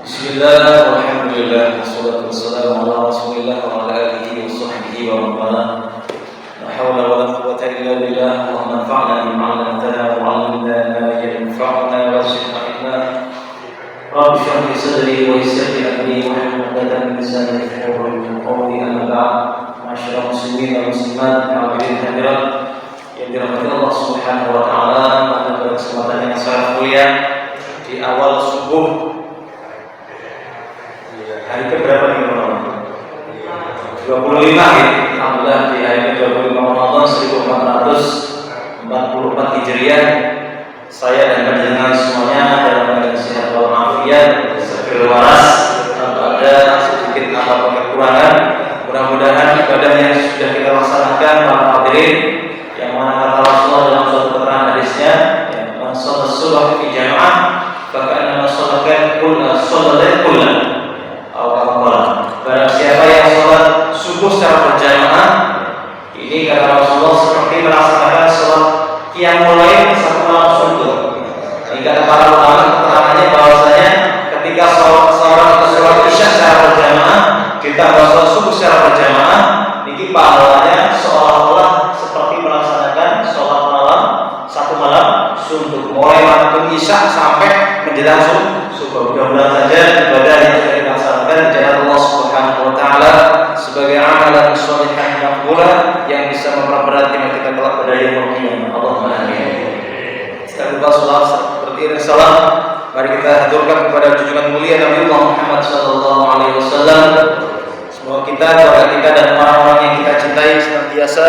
Bismillah, walhamdulillah, wassalatu wassalamu ala rasulillah wa ala alihi wa sahbihi wa man wala. La hawla wa la quwwata illa billah. Allahumma anfa'na bima 'allamtana wa 'allimna ma yanfa'una wa zidna ilma. Rabbi shrah li sadri wa yassir li amri wa hlul 'uqdatam min lisani yafqahu qawli. Amma ba'd. Ma'asyiral muslimin wal muslimat, hadirin hadirat yang dirahmati Allah Subhanahu wa taala, pada kesempatan yang sangat mulia di awal subuh hari ke-berapa nih Ramadan? 25 ya. Alhamdulillah di hari ke-25 Ramadan 1444 Hijriah. Saya dan panjenengan semuanya dalam keadaan sehat walafiat, serta waras, tanpa ada sedikit apapun kekurangan. Mudah-mudahan ibadah yang sudah kita laksanakan para hadirin, yang mana kata Rasulullah dalam suatu keterangan hadisnya, man shalla subha fi jamaah faka'annama shalla kullan. Barang siapa yang sholat subuh secara berjamaah, ini kata Rasulullah seperti melaksanakan sholat qiyamul lail satu malam suntuk. Ini kata para ulama keterangannya bahwasanya ketika sholat isya secara berjamaah ditambah sholat subuh secara berjamaah, ini pahalanya seolah-olah seperti melaksanakan sholat malam satu malam suntuk, mulai waktu isya sampai menjelang subuh. Mudah-mudahan saja ibadah yang sudah dilaksanakan di jalan Allah Subhanahu wa taala sebagai amalan shalihah maqbulah yang bisa memperberat iman kita kelak pada yaumul qiyamah. Allahumma amin. Setelah kita salat berdiri salam, mari kita haturkan kepada junjungan mulia Nabi Muhammad sallallahu alaihi wasallam. Semoga kita, keluarga kita dan orang-orang yang kita cintai senantiasa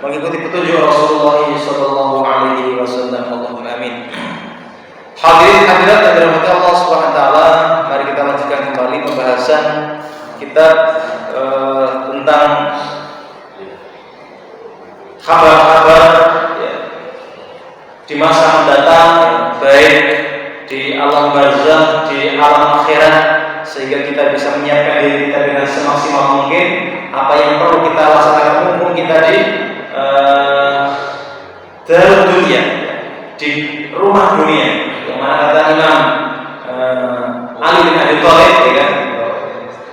mengikuti petunjuk Rasulullah sallallahu alaihi wasallam. Allahumma amin. Hadirin hadirat yang dirahmati Allah Subhanahu wa taala, mari kita lanjutkan kembali pembahasan kita tentang kabar-kabar di masa mendatang, baik di alam barzakh, di alam akhirat, sehingga kita bisa menyiapkan diri kita dengan semaksimal mungkin apa yang perlu kita laksanakan mumpung kita di dunia, di rumah dunia. Yang mana kata Imam Ali bin Abi Thalib, ya kan?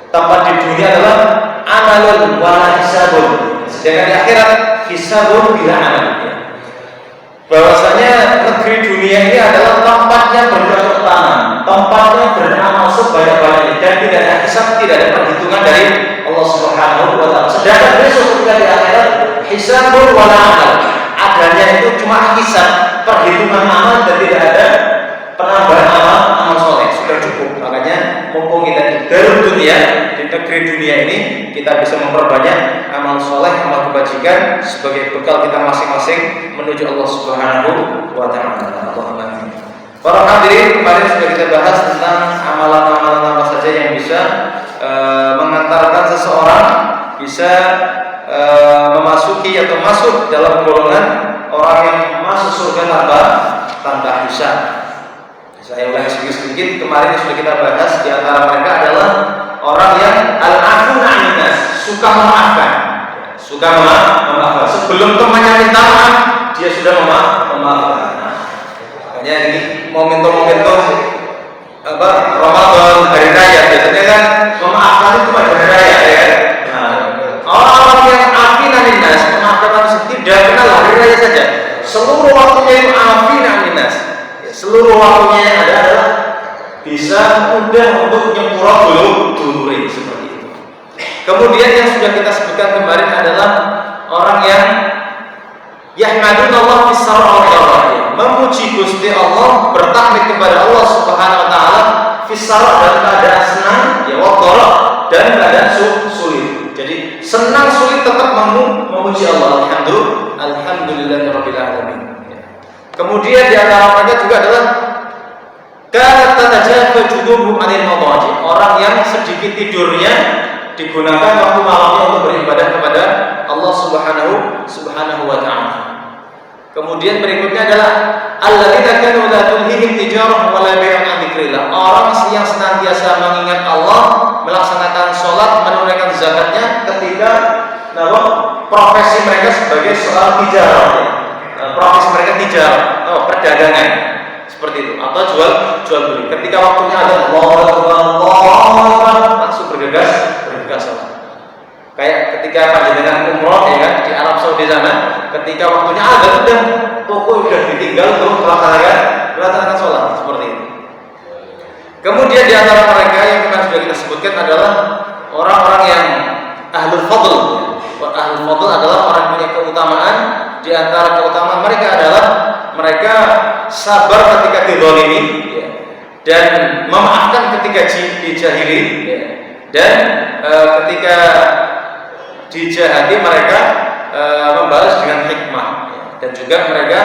Tempat di dunia adalah amalun wala hisabun, sedangkan di akhirat hisabun bila amal. Bahwasanya negeri dunia ini adalah tempatnya bercocok tanam, tempatnya beramal sebanyak-banyaknya, dan tidak ada hisab, tidak ada perhitungan dari Allah Subhanahu wa taala. Sedangkan besok ketika di akhirat hisabun wala amal, adanya itu cuma hisab, perhitungan amal, dan tidak ada penambahan amal soleh. Sudah cukup. Makanya mumpung kita di dalam dunia, di negeri dunia ini, kita bisa memperbanyak amal soleh, amal kebajikan sebagai bekal kita masing-masing menuju Allah Subhanahu wa taala. Allahumma amin. Para hadirin, kemarin sudah kita bahas tentang amalan-amalan apa saja yang bisa mengantarkan seseorang bisa memasuki atau masuk dalam golongan orang yang masuk surga tanpa hisab. Saya ulangi sedikit. Kemarin sudah kita bahas, di antara mereka adalah orang yang al-afuna 'anil nas, suka memaafkan. Memaafkan. Sebelum temannya minta maaf, dia sudah memaafkan. Makanya ini momentum Ramadan, hari raya, biasanya kan memaafkan itu cuma hari raya, ya. Orang yang afina 'anil nas, memaafkan tidak kenal hari raya saja. Seluruh waktunya itu afina 'anil nas. Seluruh waktunya yang ada adalah bisa mudah untuk nyepuro dulure seperti itu. Kemudian yang sudah kita sebutkan kemarin adalah orang yang yahmadunallah fis sarra wal dharra, memuji Gusti Allah, bertakbir kepada Allah Subhanahu wa taala fis sarra, dalam keadaan senang, ya wal dharra, dan keadaan sulit. Jadi senang sulit tetap memuji Allah. Alhamdulillahirabbil alamin. Kemudian di antara mereka juga adalah kanat tatajafa junubuhum 'anil madaji, orang yang sedikit tidurnya digunakan waktu malamnya untuk beribadah kepada Allah Subhanahu wa taala. Kemudian berikutnya adalah alladzina kanu la tulhihim tijarah wa la bai'un 'an dzikrillah, orang yang senantiasa mengingat Allah, melaksanakan sholat, menunaikan zakatnya ketika profesi mereka sebagai seorang tijarah. Profesi mereka tijarah, perdagangan. seperti itu, atau jual beli. Ketika waktunya ada Allah langsung bergegas sholat. Kayak ketika panjenengan umroh ya kan di Arab Saudi sana, ketika waktunya ada udah toko udah ditinggal untuk melaksanakan sholat seperti itu. Kemudian di antara mereka yang sudah kita sebutkan adalah orang-orang yang ahlul fadl. Ahlul fadl adalah orang yang punya keutamaan. Di antara keutamaan mereka adalah mereka sabar ketika dizalimi ya, dan memaafkan ketika dijahili ya, dan ketika dijahati mereka membalas dengan hikmah ya. Dan juga mereka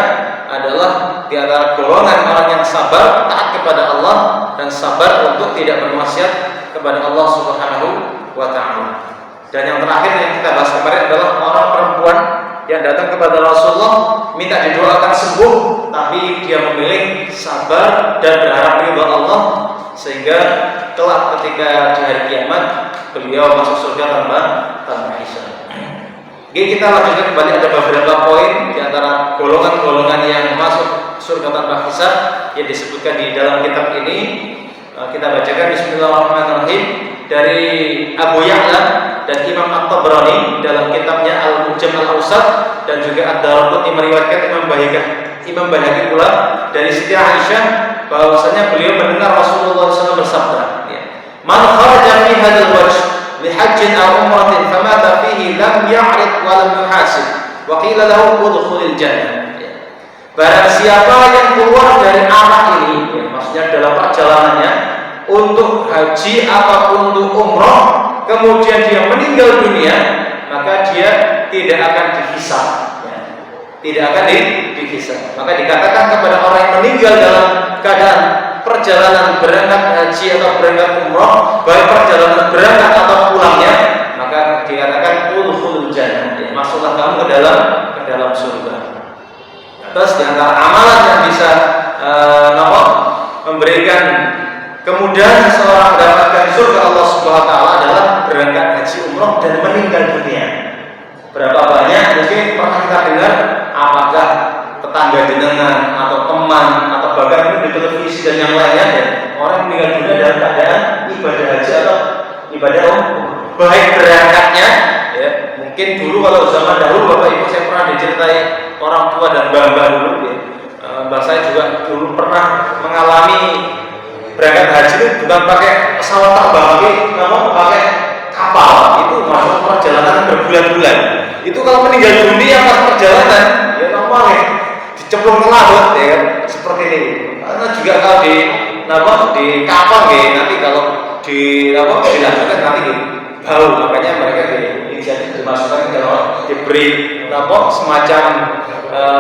adalah di antara golongan orang yang sabar taat kepada Allah dan sabar untuk tidak bermaksiat kepada Allah Subhanahu wa taala. Dan yang terakhir yang kita bahas kemarin adalah orang perempuan yang datang kepada Rasulullah minta didoakan sembuh, tapi dia memilih sabar dan berharap ridha Allah sehingga kelak ketika di hari kiamat beliau masuk surga tanpa hisab. Oke, kita lanjutkan kembali, ada beberapa poin di antara golongan-golongan yang masuk surga tanpa hisab yang disebutkan di dalam kitab ini. Kita bacakan Bismillahirrahmanirrahim dari Abu Ya'la dan Imam At-Tabrani dalam kitabnya Al-Mujam Al-Awsat, dan juga Ad-Darqutni meriwayatkan Imam Baihaqi pula dari Siti Aisyah bahwasanya beliau mendengar Rasulullah SAW bersabda, "Man kharaja fi hadzal wajh li hajjin aw umratin famata fihi lam ya'rid wa lam yuhasib wa qila lahu udkhulil jannah." Barang siapa yang keluar dari arah ini, maksudnya dalam perjalanannya untuk haji ataupun untuk umroh, kemudian dia meninggal dunia, maka dia tidak akan dihisab, tidak akan dihisab. Maka dikatakan kepada orang yang meninggal dalam keadaan perjalanan berangkat haji atau berangkat umroh, baik perjalanan berangkat atau pulangnya, maka dikatakan udkhulul jannah, masuklah kamu ke dalam surga. Terus di antara amalan yang bisa memberikan kemudahan seseorang mendapatkan surga Allah Subhanahu wa taala adalah berangkat haji umroh dan meninggal dunia. Berapa banyak mungkin pernah kita dengar, apakah tetangga jenengan atau teman atau bahkan di televisi dan yang lainnya, dan orang meninggal dunia dalam keadaan ibadah haji atau ibadah umroh. Baik berangkatnya ya, mungkin dulu kalau zaman dahulu Bapak Ibu saya pernah diceritai orang tua dan mbah-mbah dulu ya. Mbah saya juga dulu pernah mengalami berangkat haji itu bukan pakai pesawat terbang, tapi pakai kapal. Itu masuk perjalanan berbulan-bulan. Itu kalau meninggal dunia pas perjalanan, ya namanya dicemplung ke laut ya kan, seperti ini. Karena juga kalau di kapal ya, nanti kalau dilakukan nanti bau, makanya mereka dimasukkan ke dalam, diberi semacam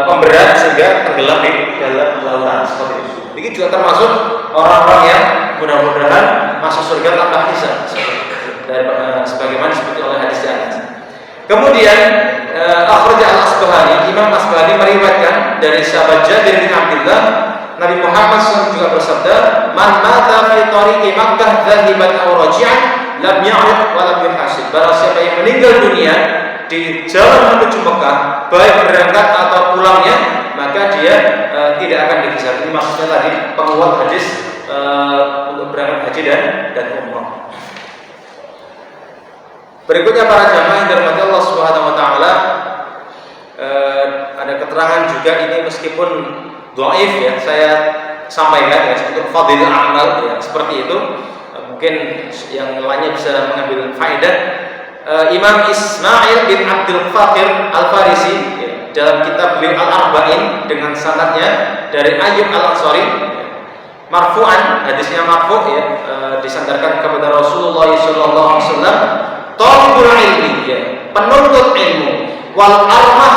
pemberat sehingga tenggelam di dalam lautan seperti itu. Ini juga termasuk orang-orang yang mudah-mudahan masuk surga tanpa hisab, sebagaimana disebut oleh hadis di atas. Kemudian Akhraj Al-Asbahani, Imam Asbahani meriwayatkan dari sahabat Jabir bin Abdullah, Nabi Muhammad SAW juga bersabda, "Man mata fi tariqi Makkah dhahiban aw raji'an lam ya'rid wa lam yuhasib." Barang siapa yang meninggal dunia di jalan menuju Mekah, baik berangkat atau pulangnya, maka dia tidak akan dihisab. Ini maksudnya tadi penguat hadis untuk berangkat haji dan umrah. Berikutnya para jamaah yang dirahmati Allah Subhanahu wa taala, ada keterangan juga ini meskipun dhaif ya, saya sampaikan ya untuk fadhilul amal ya, seperti itu. Mungkin yang lainnya bisa mengambil faedah. Imam Ismail bin Abdul Fakir Al-Farisi ya, dalam kitab beliau Al-Arba'in dengan sanadnya dari Ayyub Al-Ansari marfu'an, hadisnya marfu' ya, disandarkan kepada Rasulullah sallallahu alaihi wasallam, talibul ilmi ya, penuntut ilmu, wal mar'ah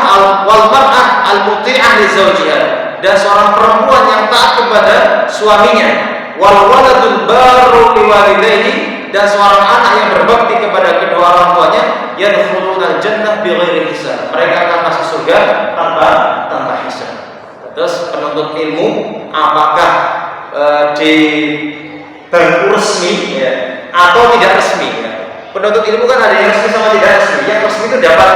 al-muti'ah li zawjiha, dan seorang perempuan yang taat kepada suaminya, wal waladul barru li walidayhi, dan seorang anak yang berbakti kepada kedua orang tuanya, yadkhuluna jannah bighairi hisab, mereka akan masuk surga tanpa hisab. Terus penuntut ilmu apakah di bangku resmi ya, atau tidak resmi ya. Penuntut ilmu kan ada yang resmi sama tidak resmi. Yang resmi itu dapat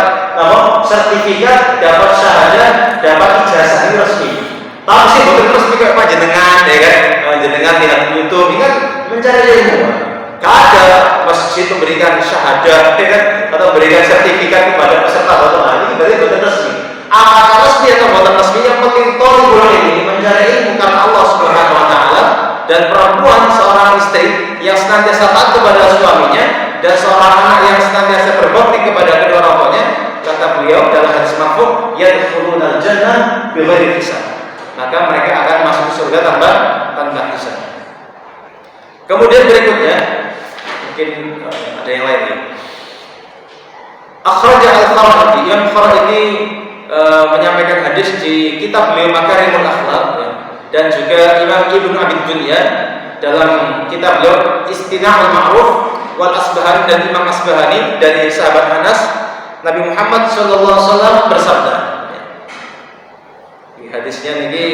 sertifikat, dapat syahadat, dapat ijazah, ini resmi. Tapi sih boten terus kayak panjenengan ya kan. Panjenengan lihat YouTube ini kan mencari ilmu. Kada masjid memberikan syahadat ya kan, atau memberikan sertifikat kepada peserta batu ini berarti boten resmi. Apakah resmi atau boten resmi, yang penting thalibul ini mencari ilmu karena Allah Subhanahu wa taala. Dan perempuan seorang istri yang senantiasa taat kepada suaminya dan seorang anak yang senantiasa berbakti kepada kedua orang tuanya, kata beliau dalam hadis marfu, yadkhulunal jannah bighairi hisab, maka mereka akan masuk surga tanpa hisab. Kemudian berikutnya mungkin ada yang lain ya. Akhraj al-Kharaqi, Imam Kharaqi menyampaikan hadis di kitab beliau Makarimul Akhlaq ya. Dan juga Imam Ibnu Abi Dunya dalam kitab beliau Istina'ul Ma'ruf wal Asbahani, dan Imam Asbahani dari sahabat Anas, Nabi Muhammad sallallahu alaihi wasallam bersabda. Di hadisnya ini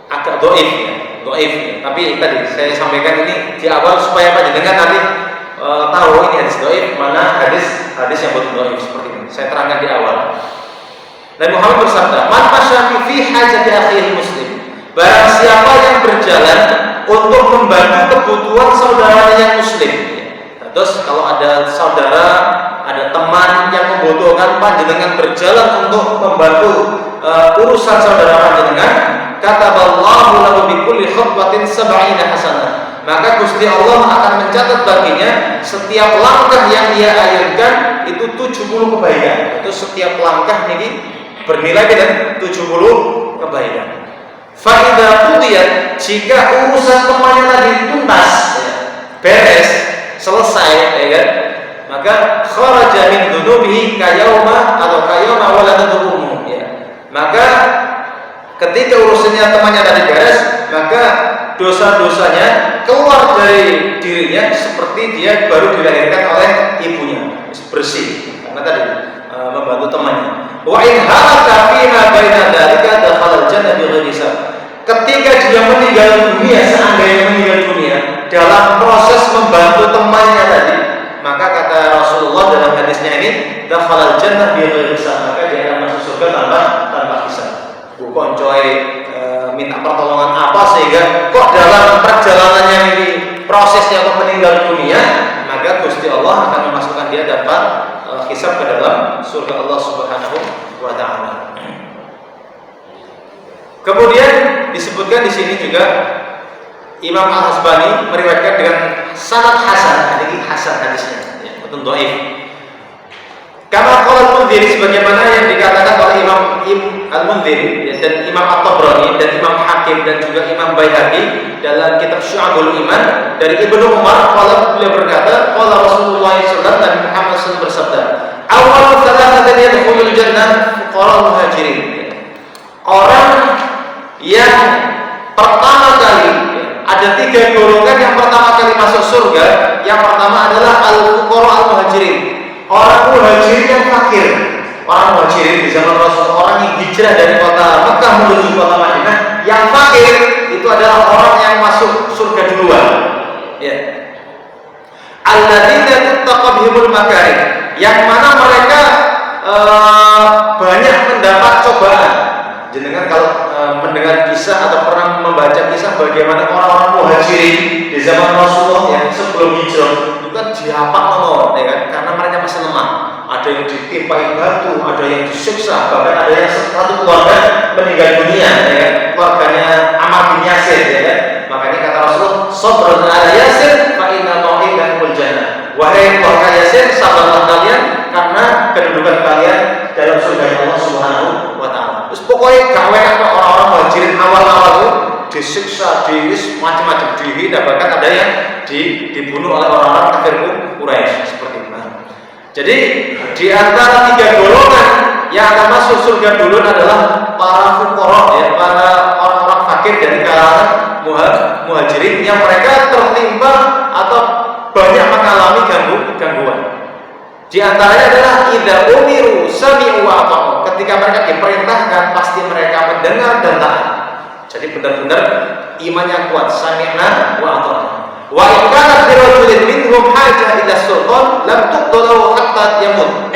agak dhaif ya, dhaif ya. Tapi tadi saya sampaikan ini di awal supaya panjenengan nanti tahu ini hadis dhaif, mana hadis yang betul dhaif seperti ini. Saya terangkan di awal. Nabi Muhammad bersabda, "Man masya fi hajati akhil muslim." Barang siapa yang berjalan untuk membantu kebutuhan saudaranya yang muslim. Nah, terus kalau ada saudara, ada teman yang membutuhkan, panjenengan berjalan untuk membantu urusan saudara panjenengan, kataballahu lahu bi kulli khatwatin 70 hasanah. Maka Gusti Allah akan mencatat baginya setiap langkah yang dia ayunkan itu 70 kebaikan. Itu setiap langkah ini bernilai dengan 70 kebaikan. Faidah qudiyat, jika urusan temannya tadi tuntas, ya, beres, selesai, ya kan? Maka kharaja min dunubihi kayauma atau kayauma waladatuhu ummu, ya. Maka ketika urusannya temannya tadi beres, maka dosa-dosanya keluar dari dirinya seperti dia baru dilahirkan oleh ibunya, bersih karena tadi membantu temannya. Wa in halaka fima baina dzalika dakhala al-jannah bighairi hisab. Ketika dia meninggal dunia, seandainya meninggal dunia dalam proses membantu temannya tadi, maka kata Rasulullah dalam hadisnya ini, dakhala al-jannah bighairi hisab, maka dia akan masuk surga tanpa hisab. Bukan coy minta pertolongan apa sehingga kok dalam perjalanannya ini prosesnya untuk meninggal dunia, maka Gusti Allah akan memasukkan dia dapat hisab ke dalam surga Allah Subhanahu wa taala. Kemudian disebutkan di sini juga Imam Al-Hasbani meriwayatkan dengan sanad hasan, ini hasan hadisnya, ya, betul dhaif. Kama qala Al-Mundhiri, sebagaimana yang dikatakan oleh Imam Al-Mundhiri, ya, dan Imam At-Tabrani dan Imam Hakim dan juga Imam Baihaqi dalam kitab Syu'abul Iman dari Ibnu Umar, beliau berkata, qala Rasulullah sallallahu alaihi wasallam, Nabi Muhammad SAW bersabda, awal thalathatin yadkhulul jannah fuqara muhajirin. Orang yang pertama kali, ada 3 golongan yang pertama kali masuk surga. Yang pertama adalah al-fuqara al-muhajirin, orang muhajirin yang fakir. Orang muhajirin di zaman Rasul, orang yang hijrah dari kota Mekah menuju kota Madinah, yang fakir itu adalah orang yang masuk surga duluan. Ya. Alladzina tattaqabihimul makarim, yang mana mereka banyak mendapat cobaan. Jenengan kalau mendengar kisah atau pernah membaca kisah bagaimana orang-orang muhajirin di zaman Rasulullah yang sebelum hijrah itu kan diapak ya kan, karena mereka masih lemah. Ada yang ditimpai batu, ada yang disiksa, bahkan ada yang satu keluarga meninggal dunia, ya kan? Keluarganya Ammar bin Yasir, ya kan? Makanya kata Rasulullah, sabrun ala Yasir, fa inna mau'idahumul jannah. Wahai keluarga Yasir, sabarlah kalian karena kedudukan kalian dalam surga Allah Subhanahu wa taala. Terus pokoknya gawe orang-orang muhajirin awal-awal itu disiksa, macam-macam, dihina, bahkan ada yang dibunuh oleh orang-orang kafir Quraisy seperti itu. Jadi di antara 3 golongan yang akan masuk surga dulu adalah para fuqara, ya, para orang-orang fakir dari kalangan muhajirin yang mereka tertimpa atau banyak mengalami gangguan. Di antaranya adalah idza umiru sami'u wa ata'u, ketika mereka diperintahkan pasti mereka mendengar dan taat. Jadi benar-benar iman yang kuat, sami'na wa ata'na. Wa in kana fi rajulin minhum hajah ila sultan lam tuqdalu hatta yamut.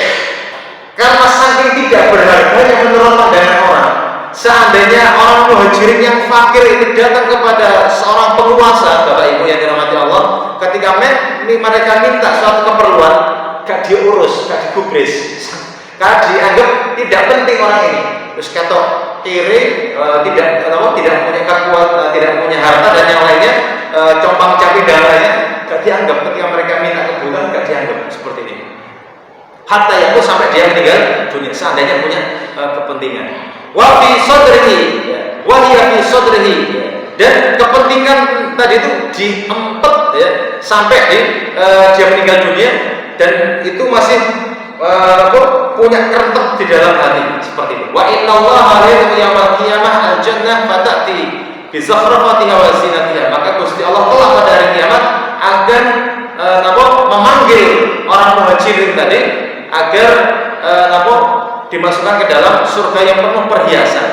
Karena saking tidak berharganya menurut pandangan orang, seandainya orang muhajirin yang fakir itu datang kepada seorang penguasa, Bapak Ibu yang dirahmati Allah, ketika mereka minta suatu keperluan, gak diurus, gak digubris, karena dianggap tidak penting orang ini. Terus kata kiri tidak punya kekuatan, tidak punya harta dan yang lainnya, compang camping darahnya, gak dianggap. Ketika mereka minta kebutuhan, gak dianggap seperti ini. Hatta yang itu sampai dia meninggal dunia, seandainya punya kepentingan. Wa fi sadrihi, wa hiya fi sadrihi, dan kepentingan tadi itu diempet ya sampai dia meninggal dunia, dan itu masih punya kerentek di dalam hati seperti itu. Wa innallaha la yawmal qiyamah al-jannah fatati bi zakhrafatiha wa zinatiha. Maka Gusti Allah telah pada hari kiamat akan memanggil orang muhajirin tadi agar dimasukkan ke dalam surga yang penuh perhiasan.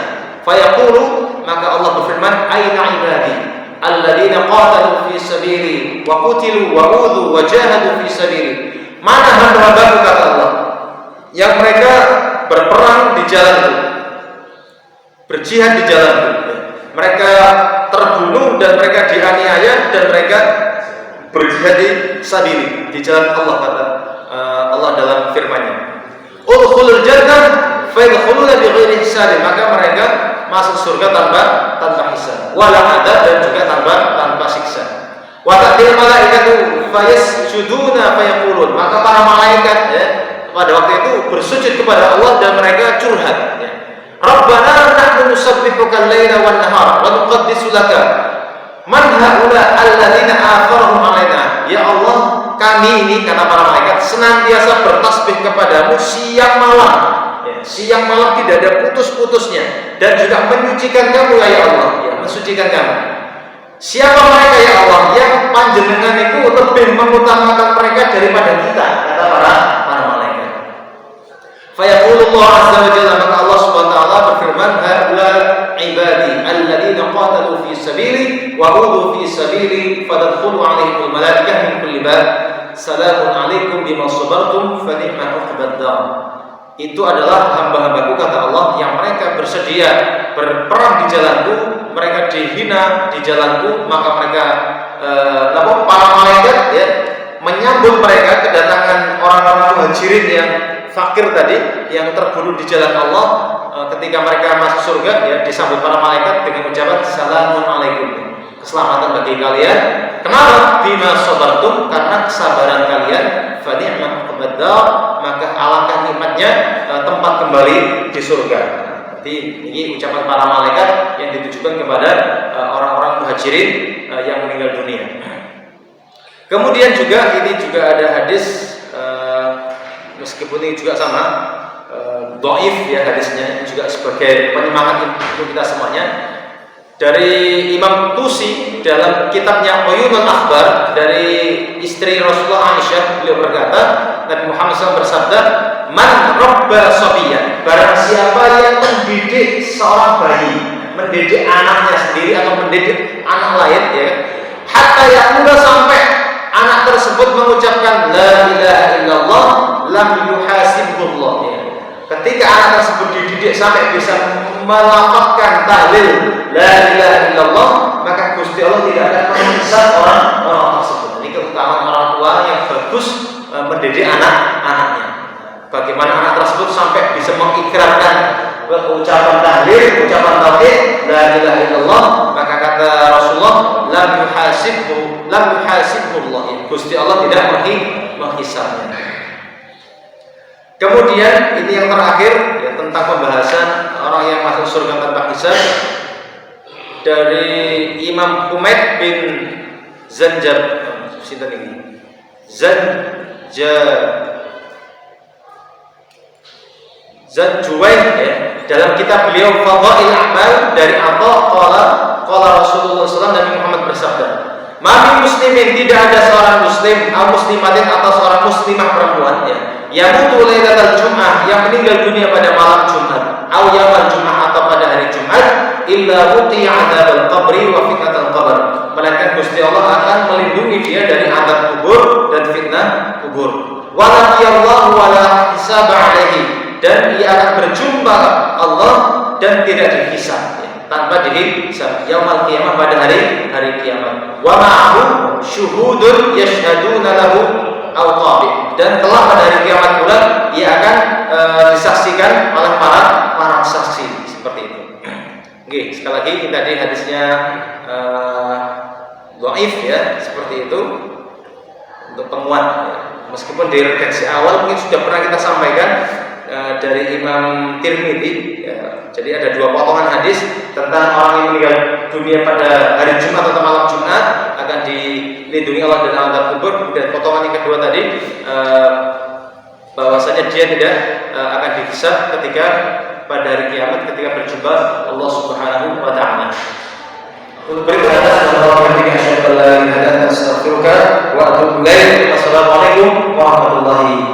Fayaqulu, maka Allah berfirman, aina ibadi alladzina qatalu fi sabili wa qutilu wa udhu wa jahadu fi sabili. Mana hamba-hambaku, kata Allah, yang mereka berperang di jalanku, berjihad di jalanku, mereka terbunuh dan mereka dianiaya dan mereka berjihad di sabili, di jalan Allah, kata Allah dalam firman-Nya. Udkhulul jannah fa yadkhuluna bighairi hisab, maka mereka masuk surga tanpa hisab, wala adab, dan juga tanpa siksa. Wa ta'til malaikatu fayasjuduna fayaqulun, maka para malaikat ya pada waktu itu bersujud kepada Allah dan mereka curhat ya. Rabbana nahnu nusabbihuka al-laila wan nahar wa nuqaddisu laka man haula alladzina atharahum alaina. Ya Allah, kami ini, kata para malaikat, senantiasa bertasbih kepadamu siang malam ya, siang malam tidak ada putus-putusnya, dan juga menyucikan kamu ya Allah ya, mensucikan kamu. Siapa mereka ya Allah yang panjenengan itu lebih mengutamakan mereka daripada kita, kata para malaikat. Fayaqulullah azza wa jalla, maka Allah subhanahu wa ta'ala berfirman, haula ibadi alladzina qatalu fi sabili wa udhu fi sabili fadkhulu alaihimul malaikah min kulli bab salamun alaikum bima sabartum fa ni'ma uqbad dar. Itu adalah hamba-hambaku, kata Allah, yang mereka bersedia berperang di jalanku, mereka dihina di jalanku, maka mereka para malaikat ya menyambut mereka kedatangan orang-orang muhajirin yang fakir tadi, yang terbunuh di jalan Allah. Ketika mereka masuk surga ya disambut para malaikat dengan ucapan salamun alaikum, keselamatan bagi kalian. Kenapa? Bima sabartum, karena kesabaran kalian. Fa ni'ma uqbad dar, maka alangkah nikmatnya tempat kembali di surga. Jadi ini ucapan para malaikat yang ditujukan kepada orang-orang muhajirin yang meninggal dunia. Kemudian juga ini juga ada hadis, meskipun ini juga sama dhaif ya hadisnya, juga sebagai penyemangat untuk kita semuanya, dari Imam Tusi dalam kitabnya Uyunul Akhbar dari istri Rasulullah Aisyah. Beliau berkata, Nabi Muhammad SAW bersabda, man rabba sabiyan, barang siapa yang mendidik seorang bayi, mendidik anaknya sendiri atau mendidik anak lain ya, hatta yaqula, sampai anak tersebut mengucapkan la ilaha illallah lam yuhasibullah ya. Ketika anak tersebut dididik sampai bisa melafazkan tahlil la ilaha illallah, maka Gusti Allah tidak akan menghisab orang tersebut. Ini keutamaan orang tua yang bagus mendidik anak-anaknya. Bagaimana anak tersebut sampai bisa mengikrarkan ucapan tahlil, ucapan tauhid la ilaha illallah, maka kata Rasulullah lam yuhasibullah ya. Gusti Allah tidak menghisabnya. Kemudian ini yang terakhir ya, tentang pembahasan orang yang masuk surga tanpa hisab, dari Imam Humaid bin Zanjuwaih ya, dalam kitab beliau Fadhail A'mal dari Atha qala Rasulullah SAW, Nabi Muhammad bersabda, "Mami muslimin, tidak ada seorang muslim atau muslimatin atau seorang muslimah perempuan ya, yamutu lailatal Jum'ah, yang meninggal dunia pada malam Jumat, atau yaumul Jum'ah, atau pada hari Jumat, illa wuqi'a adzabal qabri wa fitnatal qabr, melainkan Gusti Allah akan melindungi dia dari azab kubur dan fitnah kubur. Wa laqiyallahu wa la hisaba alaihi, dan ia akan berjumpa Allah dan tidak dihisab, ya, tanpa dihisab. Yaumul qiyamah, pada hari kiamat. Wa ma'ahu syuhudun yashhaduna lahu aw tabi, dan telah pada hari kiamat pula ia akan disaksikan oleh para saksi, seperti itu. Oke, sekali lagi tadi hadisnya dhaif, ya, seperti itu untuk penguat, ya. Meskipun di redaksi awal mungkin sudah pernah kita sampaikan dari Imam Tirmidzi, ya. Jadi ada 2 potongan hadis tentang orang yang meninggal dunia pada hari Jumat atau malam Jumat akan dilindungi Allah dari azab kubur. Dan potongan yang kedua tadi bahwasanya dia tidak akan dihisab ketika pada hari kiamat ketika berjumpa Allah Subhanahu wa taala. Assalamualaikum warahmatullahi